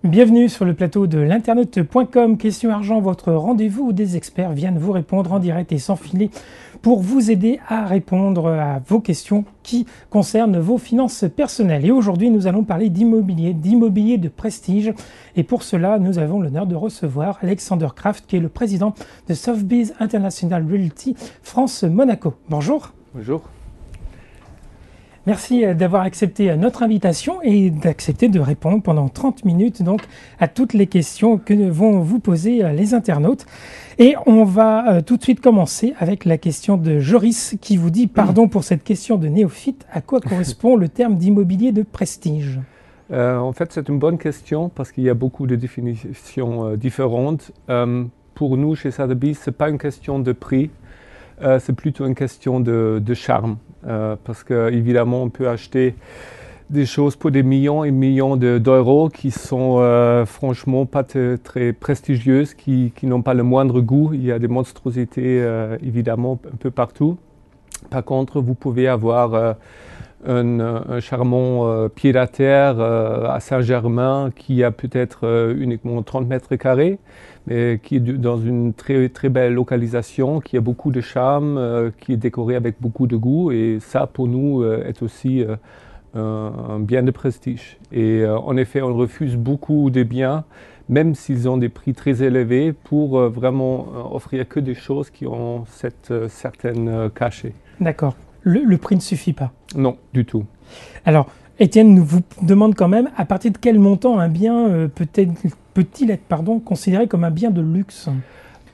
Bienvenue sur le plateau de l'internaute.com. Question argent, votre rendez-vous où des experts viennent vous répondre en direct et sans filet pour vous aider à répondre à vos questions qui concernent vos finances personnelles. Et aujourd'hui, nous allons parler d'immobilier de prestige. Et pour cela, nous avons l'honneur de recevoir Alexander Kraft, qui est le président de Sotheby's International Realty France-Monaco. Bonjour. Bonjour. Merci d'avoir accepté notre invitation et d'accepter de répondre pendant 30 minutes donc, à toutes les questions que vont vous poser les internautes. Et on va tout de suite commencer avec la question de Joris qui vous dit « Pardon pour cette question de néophyte, à quoi correspond le terme d'immobilier de prestige ?» En fait, c'est une bonne question parce qu'il y a beaucoup de définitions différentes. Pour nous, chez Sotheby's, ce n'est pas une question de prix, c'est plutôt une question de charme. Parce qu'évidemment, on peut acheter des choses pour des millions et millions d'euros qui sont franchement pas très prestigieuses, qui n'ont pas le moindre goût. Il y a des monstruosités évidemment un peu partout. Par contre, vous pouvez avoir un charmant pied-à-terre à Saint-Germain qui a peut-être uniquement 30 mètres carrés, mais qui est dans une très, très belle localisation, qui a beaucoup de charme, qui est décoré avec beaucoup de goût. Et ça, pour nous, est aussi un bien de prestige. Et en effet, on refuse beaucoup de biens, même s'ils ont des prix très élevés, pour vraiment offrir que des choses qui ont cette certaine cachet. D'accord. Le prix ne suffit pas? Non, du tout. Alors, Étienne nous vous demande quand même, à partir de quel montant un bien peut-il être considéré comme un bien de luxe?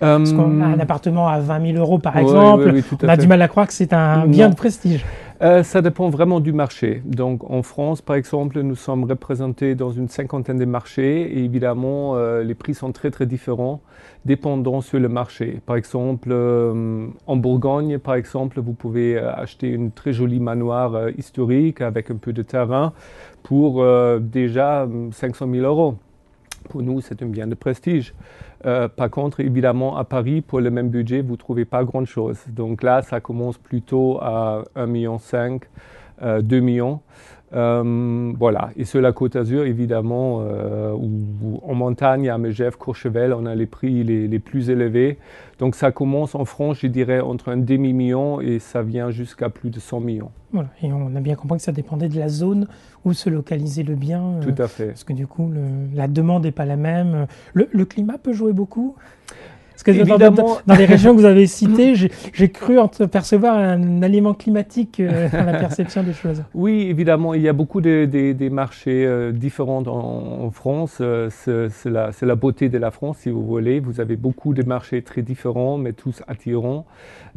Parce qu'on a un appartement à 20 000 euros par exemple, oui, on a du mal à croire que c'est un bien de prestige. Ça dépend vraiment du marché. Donc en France, par exemple, nous sommes représentés dans une cinquantaine de marchés et évidemment, les prix sont très très différents, dépendant sur le marché. Par exemple, en Bourgogne, par exemple, vous pouvez acheter une très jolie manoir historique avec un peu de terrain pour déjà 500 000 euros. Pour nous, c'est un bien de prestige. Par contre, évidemment, à Paris, pour le même budget, vous ne trouvez pas grand-chose. Donc là, ça commence plutôt à 1,5 million, 2 millions. Voilà. Et sur la Côte d'Azur, évidemment, ou en montagne, à Megève, Courchevel, on a les prix les plus élevés. Donc ça commence en France, je dirais, entre un demi-million et ça vient jusqu'à plus de 100 millions. Voilà. Et on a bien compris que ça dépendait de la zone où se localisait le bien. Tout à fait. Parce que du coup, la demande n'est pas la même. Le climat peut jouer beaucoup? Parce que dans les régions que vous avez citées, j'ai cru percevoir un aliment climatique dans la perception des choses. Oui, évidemment, il y a beaucoup des marchés différents en France. C'est la beauté de la France, si vous voulez. Vous avez beaucoup de marchés très différents, mais tous attirants.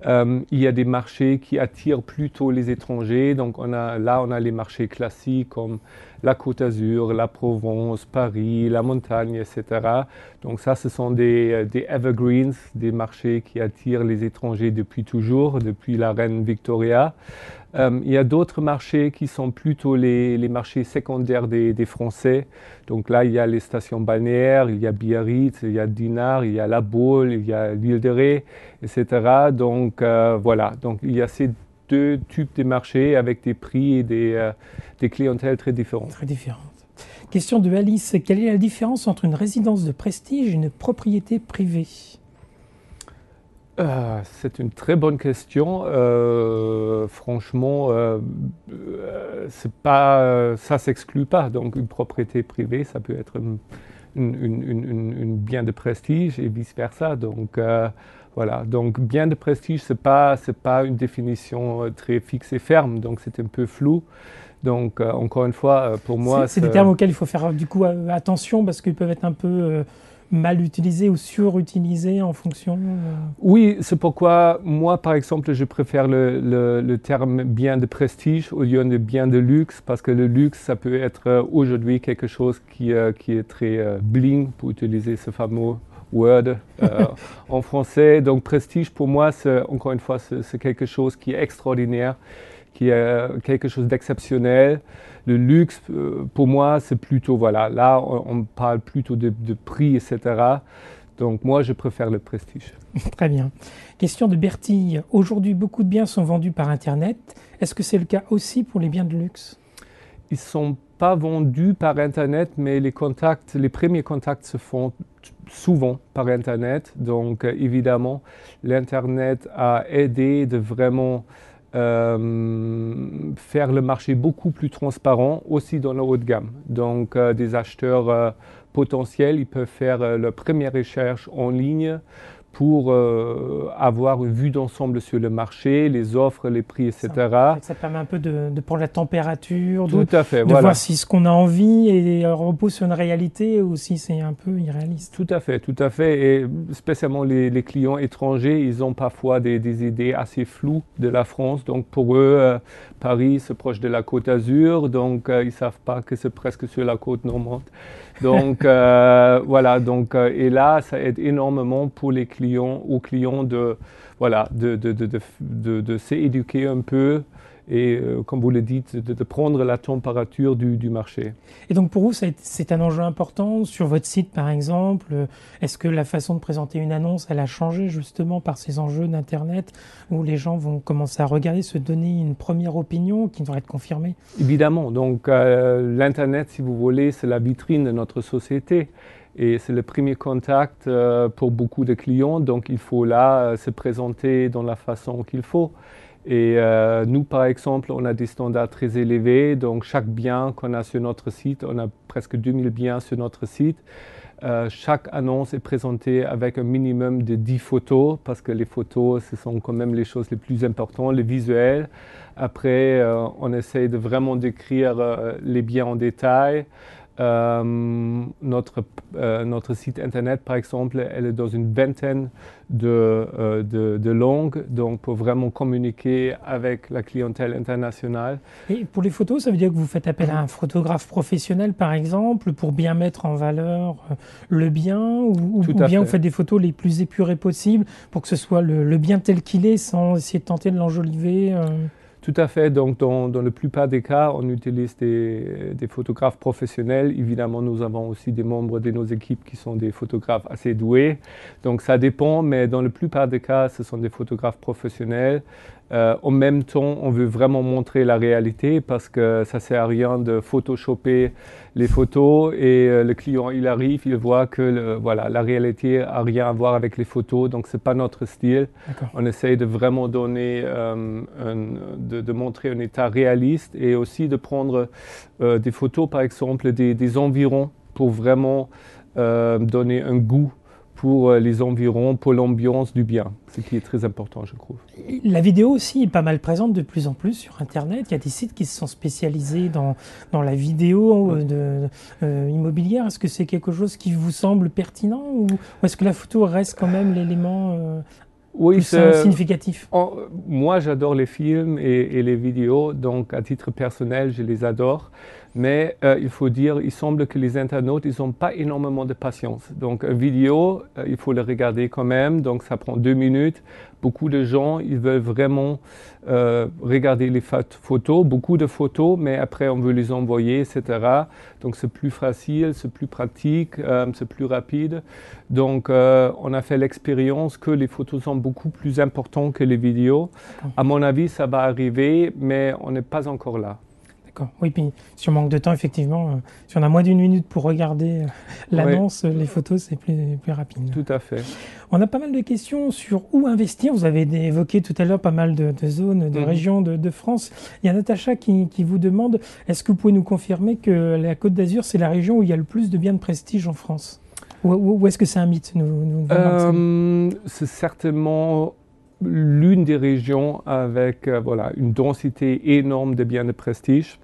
Il y a des marchés qui attirent plutôt les étrangers. Donc on a les marchés classiques comme la Côte d'Azur, la Provence, Paris, la montagne, etc. Donc ça, ce sont des evergreens, des marchés qui attirent les étrangers depuis toujours, depuis la reine Victoria. Il y a d'autres marchés qui sont plutôt les marchés secondaires des Français. Donc là, il y a les stations balnéaires, il y a Biarritz, il y a Dinard, il y a La Baule, il y a l'île de Ré, etc. Donc voilà, donc il y a ces deux types de marchés avec des prix et des clientèles très différentes. Très différentes. Question de Alice, quelle est la différence entre une résidence de prestige et une propriété privée? C'est une très bonne question. Franchement, ça s'exclut pas. Donc une propriété privée, ça peut être une bien de prestige et vice-versa. Donc voilà. Donc bien de prestige, c'est pas une définition très fixe et ferme. Donc c'est un peu flou. Donc encore une fois, pour moi, c'est des termes auxquels il faut faire du coup attention parce qu'ils peuvent être un peu mal utilisés ou surutilisés en fonction. Oui, c'est pourquoi moi, par exemple, je préfère le terme bien de prestige au lieu de bien de luxe, parce que le luxe, ça peut être aujourd'hui quelque chose qui est très bling, pour utiliser ce fameux word en français. Donc prestige, pour moi, encore une fois, c'est quelque chose qui est extraordinaire, qui est quelque chose d'exceptionnel. Le luxe, pour moi, c'est plutôt, voilà, là, on parle plutôt de prix, etc. Donc moi, je préfère le prestige. Très bien. Question de Bertille. Aujourd'hui, beaucoup de biens sont vendus par Internet. Est-ce que c'est le cas aussi pour les biens de luxe? Ils sont pas vendus par Internet, mais les premiers contacts se font souvent par Internet. Donc, évidemment, l'Internet a aidé de vraiment faire le marché beaucoup plus transparent, aussi dans le haut de gamme. Donc, des acheteurs potentiels, ils peuvent faire leur première recherche en ligne pour avoir une vue d'ensemble sur le marché, les offres, les prix, etc. Ça permet un peu de prendre la température, Tout à fait, de voir si ce qu'on a envie repose sur une réalité ou si c'est un peu irréaliste. Tout à fait. Et spécialement les clients étrangers, ils ont parfois des idées assez floues de la France. Donc pour eux, Paris, c'est proche de la Côte d'Azur, donc ils ne savent pas que c'est presque sur la côte normande. Donc voilà, et là, ça aide énormément pour les clients, aux clients de s'éduquer un peu et, comme vous le dites, de prendre la température du marché. Et donc pour vous, c'est un enjeu important sur votre site, par exemple. Est-ce que la façon de présenter une annonce, elle a changé justement par ces enjeux d'Internet où les gens vont commencer à regarder, se donner une première opinion qui devrait être confirmée? Évidemment. Donc l'Internet, si vous voulez, c'est la vitrine de notre société. Et c'est le premier contact pour beaucoup de clients. Donc il faut là se présenter dans la façon qu'il faut. Et nous, par exemple, on a des standards très élevés. Donc, chaque bien qu'on a sur notre site, on a presque 2000 biens sur notre site. Chaque annonce est présentée avec un minimum de 10 photos, parce que les photos, ce sont quand même les choses les plus importantes, les visuels. Après, on essaye de vraiment décrire les biens en détail. Notre site internet, par exemple, elle est dans une vingtaine de langues, donc pour vraiment communiquer avec la clientèle internationale. Et pour les photos, ça veut dire que vous faites appel à un photographe professionnel, par exemple, pour bien mettre en valeur le bien, ou bien vous faites des photos les plus épurées possibles pour que ce soit le bien tel qu'il est, sans essayer de tenter de l'enjoliver Tout à fait. Donc, dans la plupart des cas, on utilise des photographes professionnels. Évidemment, nous avons aussi des membres de nos équipes qui sont des photographes assez doués. Donc, ça dépend, mais dans la plupart des cas, ce sont des photographes professionnels. En même temps, on veut vraiment montrer la réalité parce que ça ne sert à rien de photoshopper les photos et le client, il arrive, il voit que la réalité n'a rien à voir avec les photos, donc ce n'est pas notre style. On essaye de vraiment donner, de montrer un état réaliste et aussi de prendre des photos, par exemple, des environs pour vraiment donner un goût pour les environs, pour l'ambiance du bien, ce qui est très important, je trouve. La vidéo aussi est pas mal présente de plus en plus sur Internet. Il y a des sites qui se sont spécialisés dans la vidéo immobilière. Est-ce que c'est quelque chose qui vous semble pertinent ou est-ce que la photo reste quand même l'élément plus significatif? Moi, j'adore les films et les vidéos, donc à titre personnel, je les adore. Mais il faut dire, il semble que les internautes, ils n'ont pas énormément de patience. Donc, une vidéo, il faut le regarder quand même. Donc, ça prend 2 minutes. Beaucoup de gens, ils veulent vraiment regarder les photos, beaucoup de photos, mais après, on veut les envoyer, etc. Donc, c'est plus facile, c'est plus pratique, c'est plus rapide. Donc, on a fait l'expérience que les photos sont beaucoup plus importantes que les vidéos. À mon avis, ça va arriver, mais on n'est pas encore là. D'accord. Oui, puis si on manque de temps, effectivement, si on a moins d'1 minute pour regarder l'annonce, les photos, c'est plus rapide. Tout à fait. On a pas mal de questions sur où investir. Vous avez évoqué tout à l'heure pas mal de zones, de régions de France. Il y a Natacha qui vous demande, est-ce que vous pouvez nous confirmer que la Côte d'Azur, c'est la région où il y a le plus de biens de prestige en France? Ou est-ce que c'est un mythe? C'est certainement l'une des régions avec une densité énorme de biens de prestige.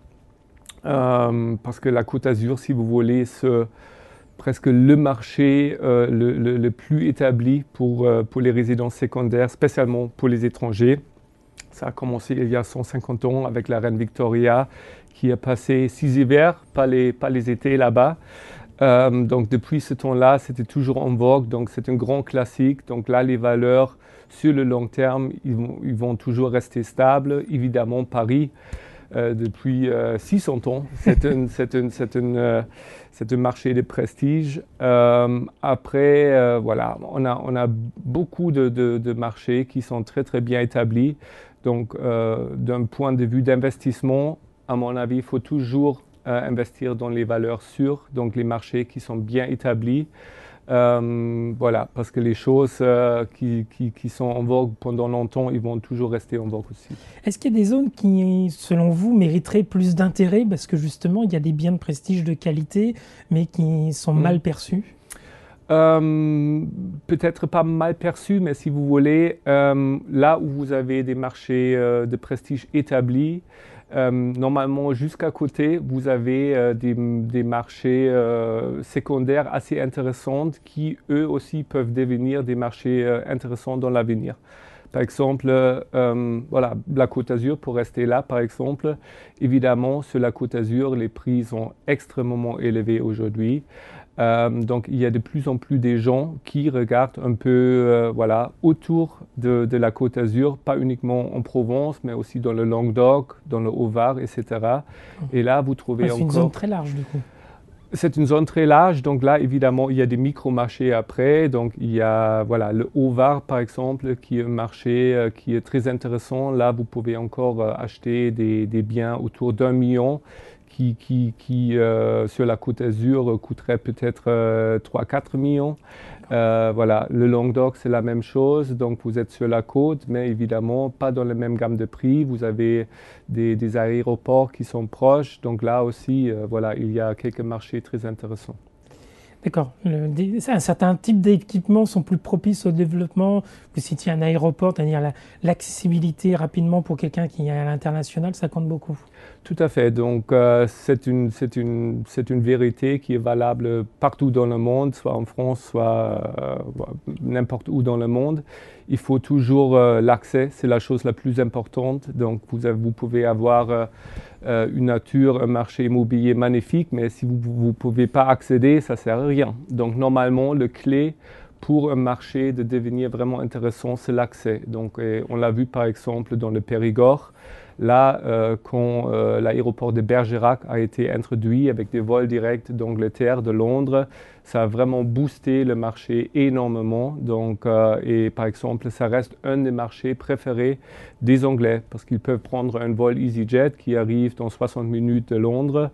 Parce que la Côte d'Azur, si vous voulez, c'est presque le marché le plus établi pour les résidences secondaires, spécialement pour les étrangers. Ça a commencé il y a 150 ans avec la reine Victoria qui a passé 6 hivers, pas les étés là-bas. Donc depuis ce temps-là, c'était toujours en vogue, donc c'est un grand classique. Donc là, les valeurs sur le long terme, ils vont toujours rester stables. Évidemment, Paris, depuis 600 ans, c'est un marché de prestige. Après, on a beaucoup de marchés qui sont très très bien établis. Donc d'un point de vue d'investissement, à mon avis, il faut toujours investir dans les valeurs sûres, donc les marchés qui sont bien établis. Voilà, parce que les choses qui sont en vogue pendant longtemps, ils vont toujours rester en vogue aussi. Est-ce qu'il y a des zones qui, selon vous, mériteraient plus d'intérêt parce que justement, il y a des biens de prestige de qualité, mais qui sont mal perçus? Peut-être pas mal perçus, mais si vous voulez, là où vous avez des marchés de prestige établis, normalement, jusqu'à côté, vous avez des marchés secondaires assez intéressants qui, eux aussi, peuvent devenir des marchés intéressants dans l'avenir. Par exemple, voilà, la Côte d'Azur, pour rester là, par exemple, évidemment, sur la Côte d'Azur, les prix sont extrêmement élevés aujourd'hui. Donc, il y a de plus en plus des gens qui regardent un peu voilà, autour de la Côte d'Azur, pas uniquement en Provence, mais aussi dans le Languedoc, dans le Haut-Var, etc. Et là, vous trouvez encore... C'est une zone très large, du coup. C'est une zone très large, donc là, évidemment, il y a des micro-marchés après. Donc, il y a voilà, le Haut-Var, par exemple, qui est un marché qui est très intéressant. Là, vous pouvez encore acheter des biens autour d'1 million qui sur la Côte d'Azur, coûterait peut-être 3-4 millions. Voilà, le Languedoc, c'est la même chose. Donc, vous êtes sur la côte, mais évidemment, pas dans la même gamme de prix. Vous avez des aéroports qui sont proches. Donc, là aussi, voilà, il y a quelques marchés très intéressants. D'accord. Un certain type d'équipements sont plus propices au développement. Vous citiez un aéroport, c'est-à-dire l'accessibilité rapidement pour quelqu'un qui est à l'international, ça compte beaucoup. Tout à fait. Donc, c'est une vérité qui est valable partout dans le monde, soit en France, soit n'importe où dans le monde. Il faut toujours l'accès, c'est la chose la plus importante. Donc, vous pouvez avoir une nature, un marché immobilier magnifique, mais si vous ne pouvez pas accéder, ça ne sert à rien. Donc, normalement, le clé pour un marché de devenir vraiment intéressant, c'est l'accès. Donc, on l'a vu par exemple dans le Périgord. Là, quand l'aéroport de Bergerac a été introduit avec des vols directs d'Angleterre, de Londres, ça a vraiment boosté le marché énormément. Donc, et par exemple, ça reste un des marchés préférés des Anglais parce qu'ils peuvent prendre un vol EasyJet qui arrive dans 60 minutes de Londres.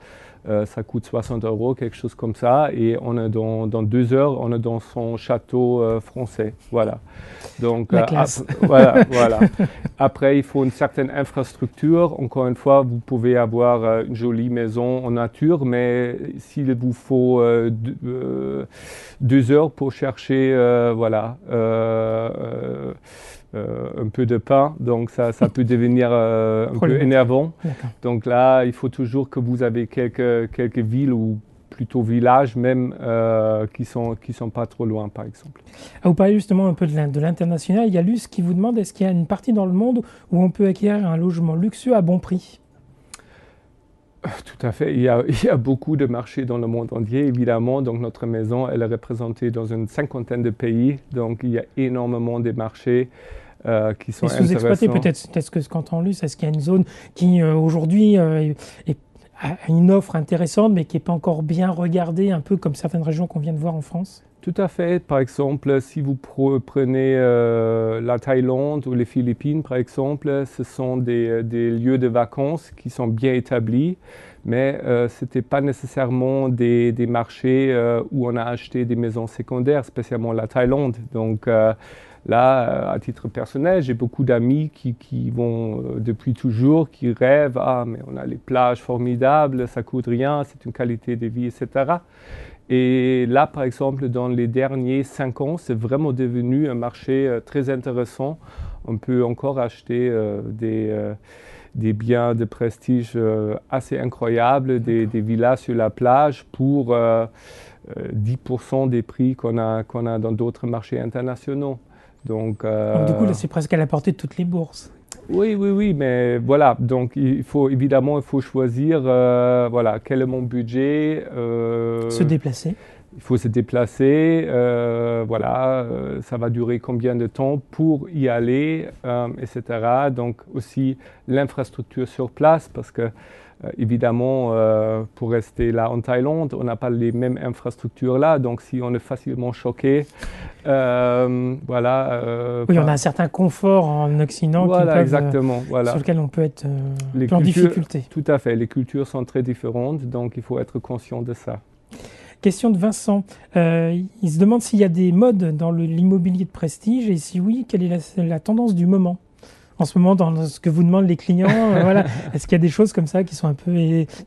Ça coûte 60 €, quelque chose comme ça. Et on est dans 2 heures, on est dans son château français. Voilà. Donc, voilà. Après, il faut une certaine infrastructure. Encore une fois, vous pouvez avoir une jolie maison en nature, mais s'il vous faut 2 heures pour chercher, voilà, un peu de pain, donc ça peut devenir un peu énervant. Donc là, il faut toujours que vous avez quelques villes ou plutôt villages même qui sont pas trop loin, par exemple. Vous parlez justement un peu de l'international. Il y a Luce qui vous demande, est-ce qu'il y a une partie dans le monde où on peut acquérir un logement luxueux à bon prix? Tout à fait. Il y a beaucoup de marchés dans le monde entier, évidemment. Donc, notre maison, elle est représentée dans une 50aine de pays. Donc, il y a énormément de marchés qui sont intéressants. Sous-exploités, peut-être que qu'entend Luce, est-ce qu'il y a une zone qui, aujourd'hui, a une offre intéressante, mais qui n'est pas encore bien regardée, un peu comme certaines régions qu'on vient de voir en France? Tout à fait. Par exemple, si vous prenez la Thaïlande ou les Philippines, par exemple, ce sont des lieux de vacances qui sont bien établis, mais ce n'était pas nécessairement des marchés où on a acheté des maisons secondaires, spécialement la Thaïlande. Donc là, à titre personnel, j'ai beaucoup d'amis qui vont depuis toujours, qui rêvent, mais on a les plages formidables, ça coûte rien, c'est une qualité de vie, etc. Et là, par exemple, dans les derniers 5 ans, c'est vraiment devenu un marché très intéressant. On peut encore acheter des biens de prestige assez incroyables, des villas sur la plage pour 10% des prix qu'on a dans d'autres marchés internationaux. Donc, du coup, là, c'est presque à la portée de toutes les bourses. Oui, mais voilà, donc il faut choisir, voilà, quel est mon budget. Se déplacer. Il faut se déplacer, voilà, ça va durer combien de temps pour y aller, etc. Donc aussi l'infrastructure sur place, parce que Évidemment, pour rester là en Thaïlande, on n'a pas les mêmes infrastructures là, donc si on est facilement choqué, voilà. Oui, on a un certain confort en Occident voilà, exactement, voilà. sur lequel on peut être les en difficulté. Tout à fait, les cultures sont très différentes, donc il faut être conscient de ça. Question de Vincent. Il se demande s'il y a des modes dans l'immobilier de prestige et si oui, quelle est la tendance du moment? En ce moment, dans ce que vous demandent les clients, voilà. Est-ce qu'il y a des choses comme ça qui sont un peu,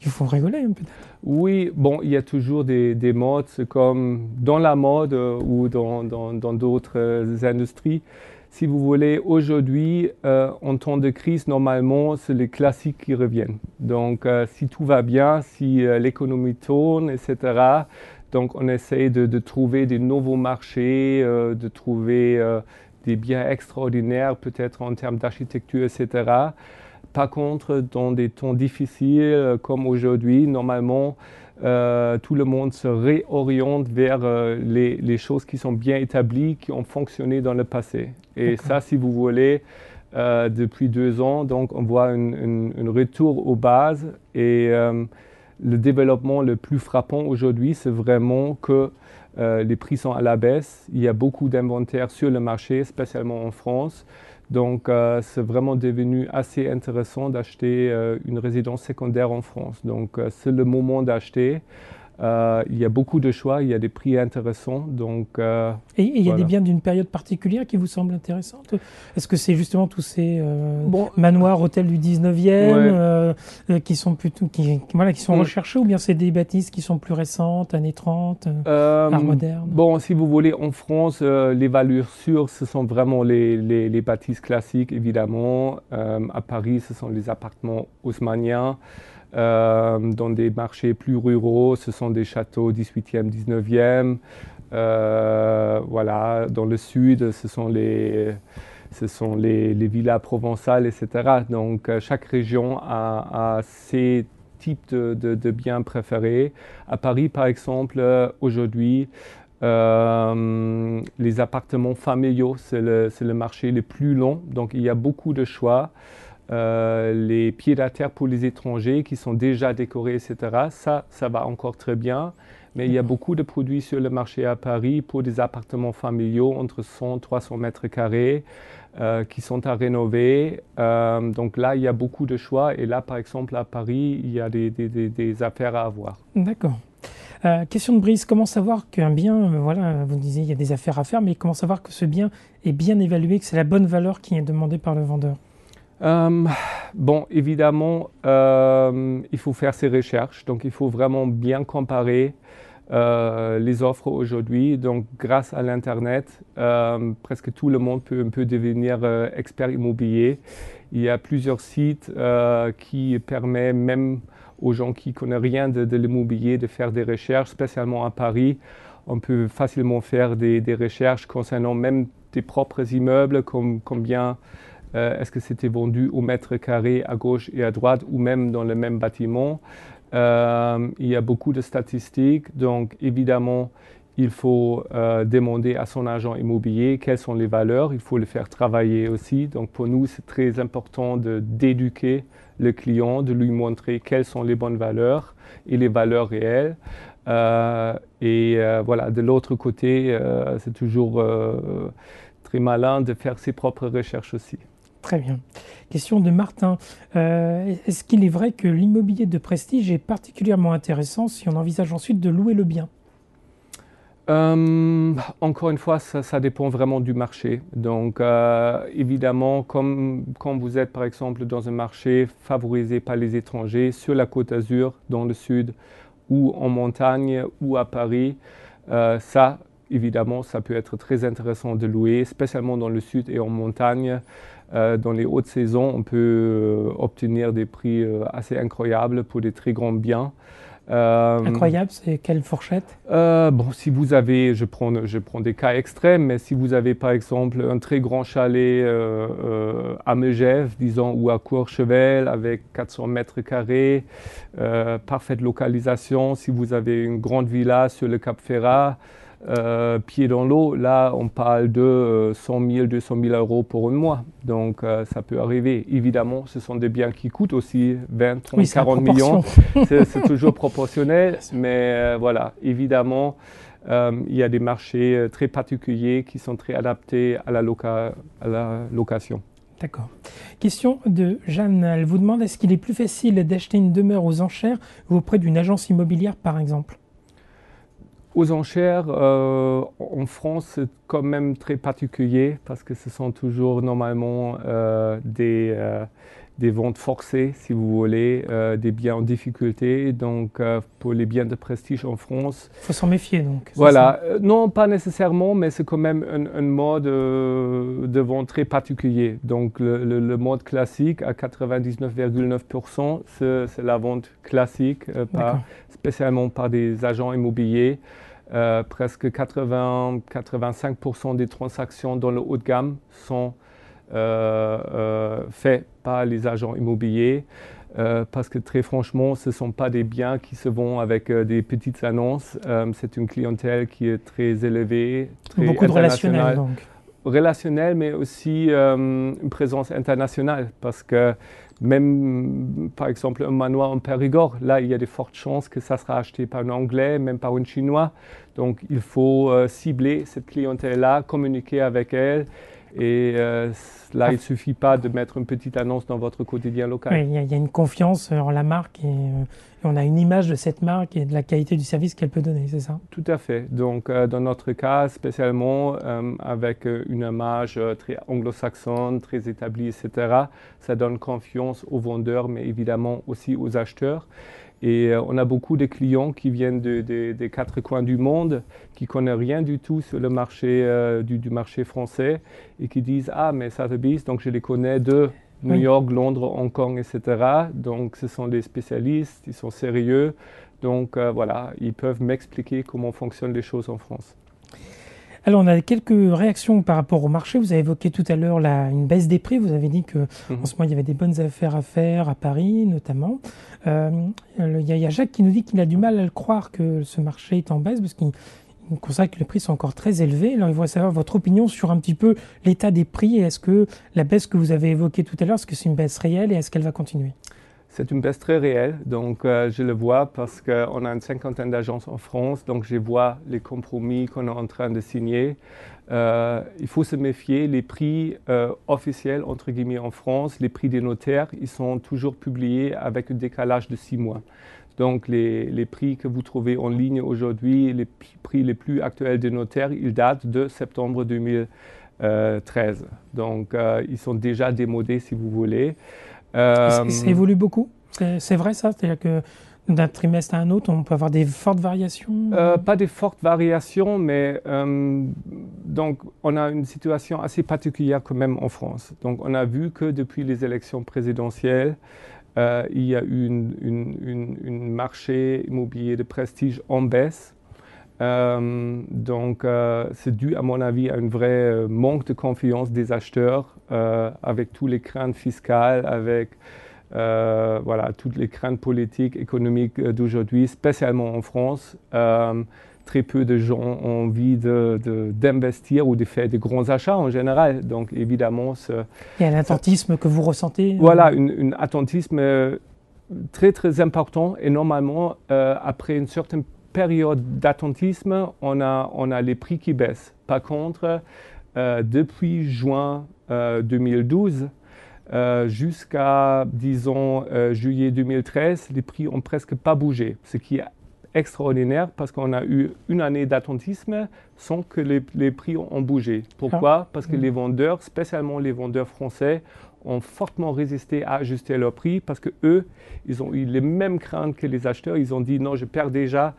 qui font rigoler peut-être? Oui, bon, il y a toujours des modes, c'est comme dans la mode ou dans d'autres industries. Si vous voulez, aujourd'hui, en temps de crise, normalement, c'est les classiques qui reviennent. Donc, si tout va bien, si l'économie tourne, etc., donc on essaye de trouver des nouveaux marchés, de trouver des biens extraordinaires, peut-être en termes d'architecture, etc. Par contre, dans des temps difficiles comme aujourd'hui, normalement, tout le monde se réoriente vers les choses qui sont bien établies, qui ont fonctionné dans le passé. Et ça, si vous voulez, depuis 2 ans, donc on voit un retour aux bases. Et le développement le plus frappant aujourd'hui, c'est vraiment que les prix sont à la baisse. Il y a beaucoup d'inventaire sur le marché, spécialement en France. Donc, c'est vraiment devenu assez intéressant d'acheter une résidence secondaire en France. Donc, c'est le moment d'acheter. Il y a beaucoup de choix, il y a des prix intéressants. Donc, et il y a des biens d'une période particulière qui vous semblent intéressantes? Est-ce que c'est justement tous ces manoirs, hôtels du 19e qui sont plutôt, qui sont recherchés, ou bien c'est des bâtisses qui sont plus récentes, années 30, art moderne? Bon, si vous voulez, en France, les valeurs sûres, ce sont vraiment les bâtisses classiques, évidemment. À Paris, ce sont les appartements haussmanniens. Dans des marchés plus ruraux, ce sont des châteaux 18e, 19e. Voilà, dans le sud, ce sont les villas provençales, etc. Donc, chaque région a ses types de biens préférés. À Paris, par exemple, aujourd'hui, les appartements familiaux, c'est le marché le plus long. Donc, il y a beaucoup de choix. Les pieds-à-terre pour les étrangers qui sont déjà décorés, etc. Ça va encore très bien. Mais il y a beaucoup de produits sur le marché à Paris pour des appartements familiaux entre 100 et 300 mètres carrés qui sont à rénover. Donc là, il y a beaucoup de choix. Et là, par exemple, à Paris, il y a des affaires à avoir. D'accord. Question de Brice, comment savoir qu'un bien, voilà, vous disiez il y a des affaires à faire, mais comment savoir que ce bien est bien évalué, que c'est la bonne valeur qui est demandée par le vendeur? Bon, évidemment, il faut faire ses recherches, donc il faut vraiment bien comparer les offres aujourd'hui. Donc, grâce à l'Internet, presque tout le monde peut devenir expert immobilier. Il y a plusieurs sites qui permettent même aux gens qui ne connaissent rien de l'immobilier de faire des recherches, spécialement à Paris. On peut facilement faire des recherches concernant même des propres immeubles, comme combien est-ce que c'était vendu au mètre carré à gauche et à droite ou même dans le même bâtiment. Il y a beaucoup de statistiques, donc évidemment, il faut demander à son agent immobilier quelles sont les valeurs. Il faut le faire travailler aussi. Donc pour nous, c'est très important d'éduquer le client, de lui montrer quelles sont les bonnes valeurs et les valeurs réelles. Voilà, de l'autre côté, c'est toujours très malin de faire ses propres recherches aussi. Très bien. Question de Martin. Est-ce qu'il est vrai que l'immobilier de prestige est particulièrement intéressant si on envisage ensuite de louer le bien? Encore une fois, ça dépend vraiment du marché. Donc, évidemment, quand vous êtes par exemple dans un marché favorisé par les étrangers, sur la Côte d'Azur, dans le sud, ou en montagne, ou à Paris, ça, évidemment, ça peut être très intéressant de louer, spécialement dans le sud et en montagne. Dans les hautes saisons, on peut obtenir des prix assez incroyables pour des très grands biens. Incroyable, c'est quelle fourchette? Bon, si vous avez, je prends des cas extrêmes, mais si vous avez par exemple un très grand chalet à Megève, disons, ou à Courchevel avec 400 mètres carrés, parfaite localisation, si vous avez une grande villa sur le Cap Ferrat, pied dans l'eau, là on parle de 100 000, 200 000 euros pour un mois. Donc ça peut arriver. Évidemment, ce sont des biens qui coûtent aussi 20, 30, Oui, 40 millions. C'est toujours proportionnel, mais voilà, évidemment, il y a des marchés très particuliers qui sont très adaptés à la location. D'accord. Question de Jeanne. Elle vous demande, est-ce qu'il est plus facile d'acheter une demeure aux enchères ou auprès d'une agence immobilière, par exemple? Aux enchères, en France, c'est quand même très particulier parce que ce sont toujours normalement des ventes forcées, si vous voulez, des biens en difficulté. Donc, pour les biens de prestige en France... Il faut s'en méfier, donc. Voilà. Non, pas nécessairement, mais c'est quand même un mode de vente très particulier. Donc, le mode classique, à 99,9%, c'est la vente classique, spécialement par des agents immobiliers. Presque 80-85% des transactions dans le haut de gamme sont faites par les agents immobiliers parce que très franchement, ce ne sont pas des biens qui se vendent avec des petites annonces. C'est une clientèle qui est très élevée, très beaucoup de relationnel, donc. Relationnel, mais aussi une présence internationale parce que même, par exemple, un manoir en Périgord, là, il y a de fortes chances que ça sera acheté par un Anglais, même par un Chinois. Donc, il faut cibler cette clientèle-là, communiquer avec elle. Et là, il ne suffit pas de mettre une petite annonce dans votre quotidien local. Oui, il y a une confiance en la marque et on a une image de cette marque et de la qualité du service qu'elle peut donner, c'est ça? Tout à fait. Donc, dans notre cas, spécialement avec une image très anglo-saxonne, très établie, etc., ça donne confiance aux vendeurs, mais évidemment aussi aux acheteurs. Et on a beaucoup de clients qui viennent des quatre coins du monde, qui ne connaissent rien du tout sur le marché, du marché français et qui disent « Ah, mais Sotheby's, donc je les connais de New York, Londres, Hong Kong, etc. » Donc ce sont des spécialistes, ils sont sérieux. Donc voilà, ils peuvent m'expliquer comment fonctionnent les choses en France. Alors, on a quelques réactions par rapport au marché. Vous avez évoqué tout à l'heure une baisse des prix. Vous avez dit qu'en ce moment, il y avait des bonnes affaires à faire à Paris, notamment. Il y a Jacques qui nous dit qu'il a du mal à le croire que ce marché est en baisse parce qu'il constate que les prix sont encore très élevés. Alors, il voudrait savoir votre opinion sur un petit peu l'état des prix. Et est-ce que la baisse que vous avez évoquée tout à l'heure, est-ce que c'est une baisse réelle et est-ce qu'elle va continuer? C'est une baisse très réelle, donc je le vois parce qu'on a une cinquantaine d'agences en France, donc je vois les compromis qu'on est en train de signer. Il faut se méfier, les prix officiels, entre guillemets, en France, les prix des notaires, ils sont toujours publiés avec un décalage de 6 mois. Donc les prix que vous trouvez en ligne aujourd'hui, les prix les plus actuels des notaires, ils datent de septembre 2013. Donc ils sont déjà démodés, si vous voulez. Ça évolue beaucoup, c'est vrai ça? C'est-à-dire que d'un trimestre à un autre, on peut avoir des fortes variations? Pas des fortes variations, mais donc on a une situation assez particulière quand même en France. Donc on a vu que depuis les élections présidentielles, il y a eu un marché immobilier de prestige en baisse. Donc c'est dû à mon avis à un vrai manque de confiance des acheteurs avec toutes les craintes fiscales, avec voilà, toutes les craintes politiques, économiques d'aujourd'hui, spécialement en France. Très peu de gens ont envie d'investir ou de faire des grands achats en général. Donc évidemment, il y a l'attentisme que vous ressentez. Voilà, un attentisme très très important et normalement après une certaine période d'attentisme, on a les prix qui baissent. Par contre, depuis juin 2012 jusqu'à, disons, juillet 2013, les prix n'ont presque pas bougé, ce qui est extraordinaire parce qu'on a eu une année d'attentisme sans que les prix ont bougé. Pourquoi? Parce que les vendeurs, spécialement les vendeurs français, ont fortement résisté à ajuster leurs prix parce qu'eux, ils ont eu les mêmes craintes que les acheteurs. Ils ont dit non, je perds déjà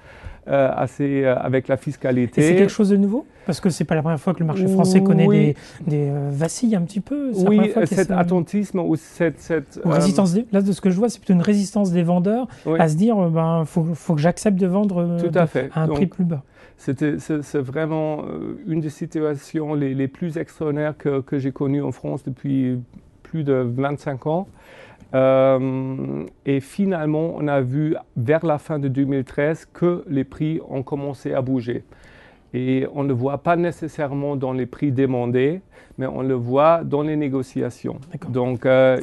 assez avec la fiscalité. Et c'est quelque chose de nouveau? Parce que ce n'est pas la première fois que le marché français connaît des vacilles un petit peu. Oui, cet attentisme ou cette résistance. Là, de ce que je vois, c'est plutôt une résistance des vendeurs à se dire faut que j'accepte de vendre à un prix plus bas. C'est vraiment une des situations les plus extraordinaires que j'ai connues en France depuis plus de 25 ans. Et finalement, on a vu vers la fin de 2013 que les prix ont commencé à bouger. Et on ne le voit pas nécessairement dans les prix demandés, mais on le voit dans les négociations. Donc, la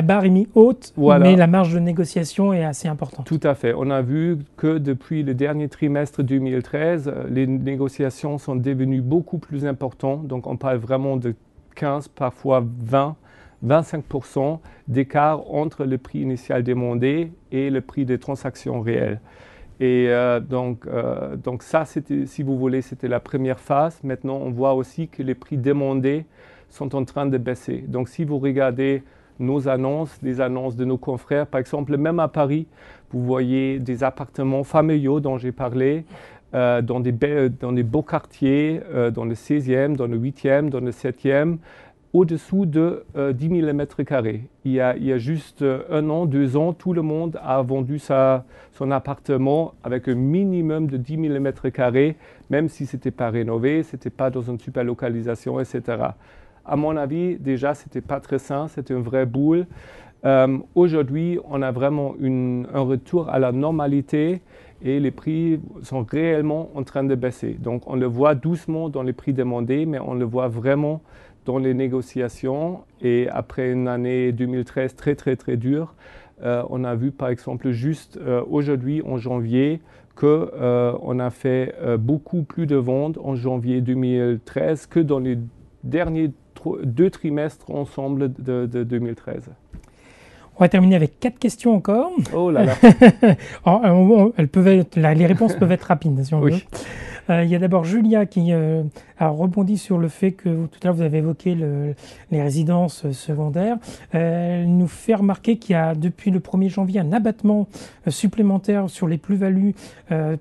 barre est mise haute, voilà. Mais la marge de négociation est assez importante. Tout à fait. On a vu que depuis le dernier trimestre 2013, les négociations sont devenues beaucoup plus importantes. Donc, on parle vraiment de 15, parfois 20, 25% d'écart entre le prix initial demandé et le prix des transactions réelles. Et donc ça, si vous voulez, c'était la première phase. Maintenant, on voit aussi que les prix demandés sont en train de baisser. Donc, si vous regardez nos annonces, les annonces de nos confrères, par exemple, même à Paris, vous voyez des appartements familiaux dont j'ai parlé, dans des beaux quartiers, dans le 16e, dans le 8e, dans le 7e, au-dessous de 10 000 m². Il y a juste 1 an, 2 ans, tout le monde a vendu son appartement avec un minimum de 10 000 m², même si ce n'était pas rénové, ce n'était pas dans une super localisation, etc. À mon avis, déjà, ce n'était pas très sain, c'était une vraie boule. Aujourd'hui, on a vraiment un retour à la normalité et les prix sont réellement en train de baisser. Donc, on le voit doucement dans les prix demandés, mais on le voit vraiment dans les négociations. Et après une année 2013 très, très, très dure, on a vu, par exemple, juste aujourd'hui, en janvier, qu'on a fait beaucoup plus de ventes en janvier 2013 que dans les derniers 2 trimestres ensemble de 2013. On va terminer avec 4 questions encore. Oh là là. Les réponses peuvent être rapides, si on veut. Il y a d'abord Julia qui a rebondi sur le fait que tout à l'heure vous avez évoqué les résidences secondaires. Elle nous fait remarquer qu'il y a depuis le 1er janvier un abattement supplémentaire sur les plus-values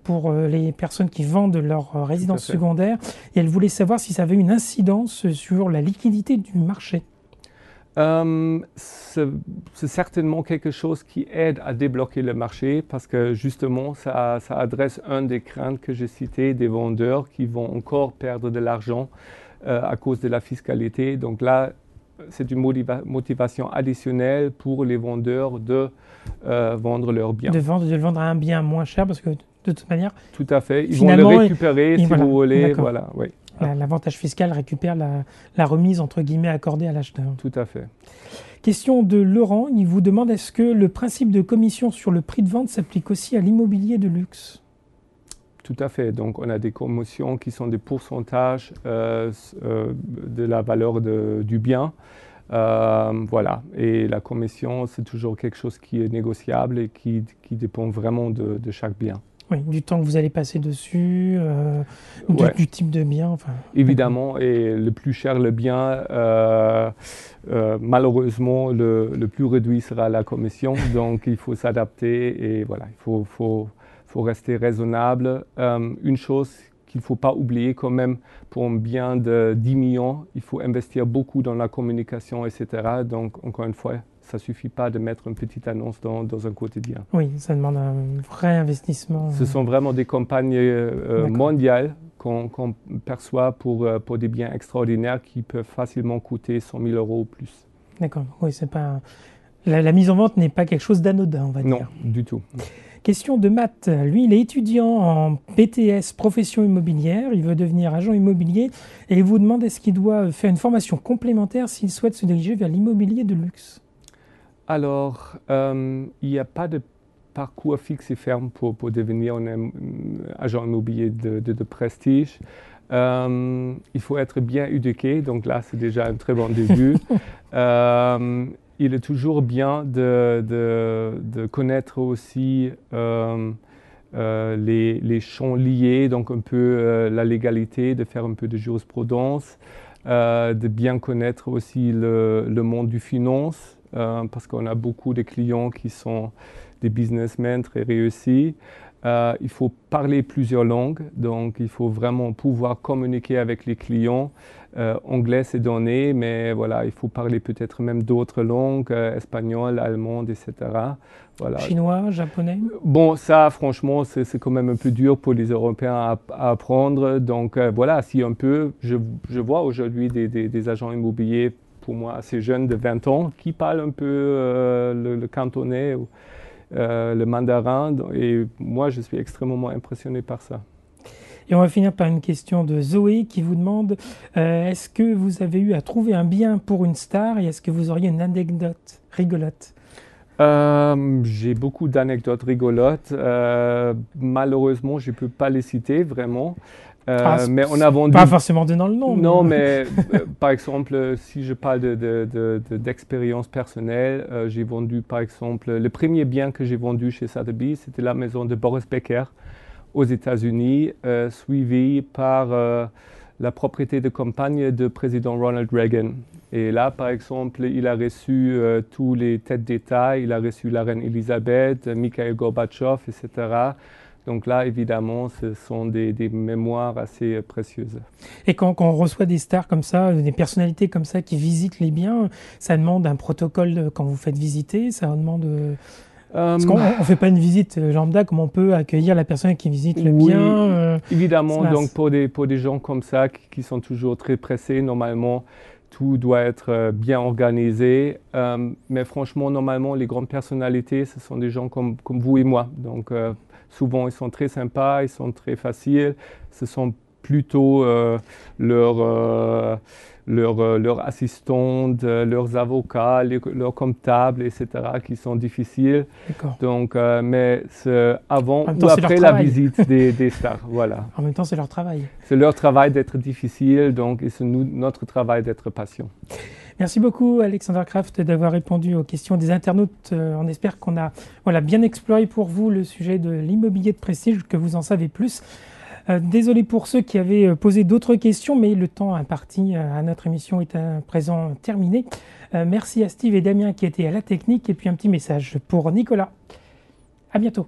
pour les personnes qui vendent leur résidence secondaire. Et elle voulait savoir si ça avait une incidence sur la liquidité du marché. C'est certainement quelque chose qui aide à débloquer le marché parce que justement, ça adresse un des craintes que j'ai citées des vendeurs qui vont encore perdre de l'argent à cause de la fiscalité. Donc là, c'est une motivation additionnelle pour les vendeurs de vendre leurs biens. De le vendre à un bien moins cher parce que de toute manière... Tout à fait. Ils vont le récupérer si vous voulez. Voilà, oui. L'avantage fiscal récupère la remise entre guillemets accordée à l'acheteur. Tout à fait. Question de Laurent, il vous demande est-ce que le principe de commission sur le prix de vente s'applique aussi à l'immobilier de luxe? Tout à fait. Donc on a des commissions qui sont des pourcentages de la valeur du bien. Voilà. Et la commission, c'est toujours quelque chose qui est négociable et qui dépend vraiment de chaque bien. Oui, du temps que vous allez passer dessus, du type de bien. Enfin, évidemment, et le plus cher le bien, malheureusement, le plus réduit sera la commission. Donc, il faut s'adapter et voilà, il faut rester raisonnable. Une chose qu'il ne faut pas oublier quand même, pour un bien de 10 millions, il faut investir beaucoup dans la communication, etc. Donc, encore une fois, ça ne suffit pas de mettre une petite annonce dans un quotidien. Oui, ça demande un vrai investissement. Ce sont vraiment des campagnes mondiales qu'on perçoit pour des biens extraordinaires qui peuvent facilement coûter 100 000 € ou plus. D'accord, oui, c'est pas... La mise en vente n'est pas quelque chose d'anodin, on va dire. Non, du tout. Question de Matt. Lui, il est étudiant en BTS, profession immobilière. Il veut devenir agent immobilier et il vous demande est-ce qu'il doit faire une formation complémentaire s'il souhaite se diriger vers l'immobilier de luxe? Alors, il n'y a pas de parcours fixe et ferme pour devenir un agent immobilier de prestige. Il faut être bien éduqué, donc là, c'est déjà un très bon début. Il est toujours bien de connaître aussi les champs liés, donc un peu la légalité, de faire un peu de jurisprudence, de bien connaître aussi le monde du finance. Parce qu'on a beaucoup de clients qui sont des businessmen très réussis. Il faut parler plusieurs langues, donc il faut vraiment pouvoir communiquer avec les clients. Anglais, c'est donné, mais voilà, il faut parler peut-être même d'autres langues, espagnol, allemand, etc. Voilà. Chinois, japonais? Bon, ça, franchement, c'est quand même un peu dur pour les Européens à apprendre. Donc voilà, si un peu, je vois aujourd'hui des agents immobiliers pour moi assez jeunes de 20 ans qui parlent un peu le cantonais ou le mandarin et moi je suis extrêmement impressionné par ça. Et on va finir par une question de Zoé qui vous demande est-ce que vous avez eu à trouver un bien pour une star et est-ce que vous auriez une anecdote rigolote? J'ai beaucoup d'anecdotes rigolotes. Malheureusement, je ne peux pas les citer vraiment. Mais on a vendu... Pas forcément donnant le nom. Non, mais par exemple, si je parle d'expérience personnelle, j'ai vendu par exemple, le premier bien que j'ai vendu chez Sotheby's, c'était la maison de Boris Becker aux États-Unis, suivi par la propriété de campagne du président Ronald Reagan. Et là, par exemple, il a reçu tous les têtes d'État, il a reçu la reine Elisabeth, Mikhail Gorbatchev, etc. Donc là, évidemment, ce sont des mémoires assez précieuses. Et quand on reçoit des stars comme ça, des personnalités comme ça qui visitent les biens, ça demande un protocole quand vous faites visiter, ça demande... Parce qu'on ne fait pas une visite lambda, comme on peut accueillir la personne qui visite le bien. Évidemment, donc pour des gens comme ça qui sont toujours très pressés, normalement, tout doit être bien organisé. Mais franchement, normalement, les grandes personnalités, ce sont des gens comme vous et moi. Donc, souvent, ils sont très sympas, ils sont très faciles. Ce sont plutôt leurs assistantes, leurs avocats, leurs comptables, etc., qui sont difficiles. Donc, mais c'est avant ou après la visite des stars. Voilà. En même temps, c'est leur travail. C'est leur travail d'être difficile, donc et c'est notre travail d'être patient. Merci beaucoup, Alexander Kraft, d'avoir répondu aux questions des internautes. On espère qu'on a bien exploré pour vous le sujet de l'immobilier de prestige, que vous en savez plus. Désolé pour ceux qui avaient posé d'autres questions, mais le temps imparti à notre émission est à présent terminé. Merci à Steve et Damien qui étaient à la technique, et puis un petit message pour Nicolas. À bientôt.